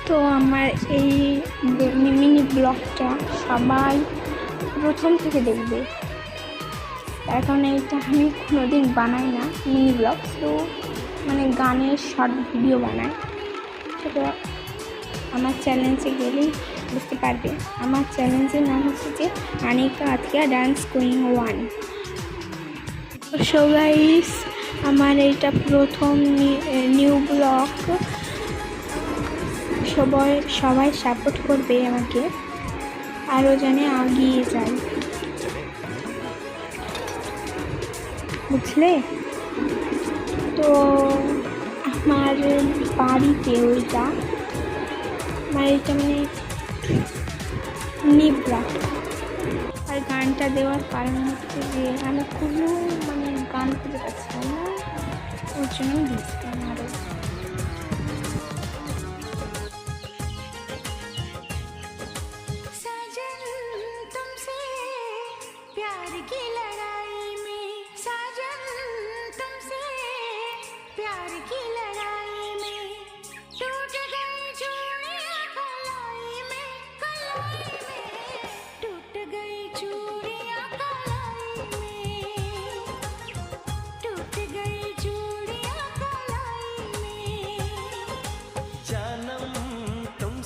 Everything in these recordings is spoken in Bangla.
তো আমার এই মিনি ব্লগটা সবাই প্রথম থেকে দেখবে, এখন এইটা আমি কোনোদিন বানাই না মিনি ব্লগ, তো মানে গানের শর্ট ভিডিও বানাই। সেটা আমার চ্যালেঞ্জে গেলেই বুঝতে পারবে। আমার চ্যালেঞ্জের নাম হচ্ছে যে Anika Athiya dance queen 1। So guys, আমার এইটা প্রথম নিউ ব্লগ। সবাই সাপোর্ট করবে আমাকে, আরও জানে এগিয়ে যাই, বুঝলে? তো আমার বাড়িতে ওইটা মানে নিবলা। আর গানটা দেওয়ার কারণ হচ্ছে যে আমি কোনো গান খুঁজে পাচ্ছিলাম না, ওর জন্য দিয়েছিলাম। আরও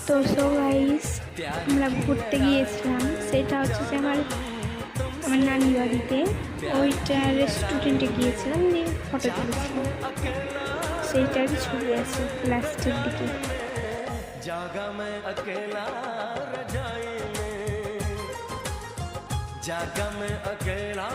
তো সো গাইস, আমরা ঘুরতে গিয়েছিলাম, সেটা হচ্ছে যে আমার নানি বাড়িতে। ওইটা রেস্টুরেন্টে গিয়েছিলাম, নিয়ে ফটো তুলেছিলাম, সেইটার ছবি আছে লাস্টের দিকে। जागा मैं अकेला रजाई में, जागा मैं अकेला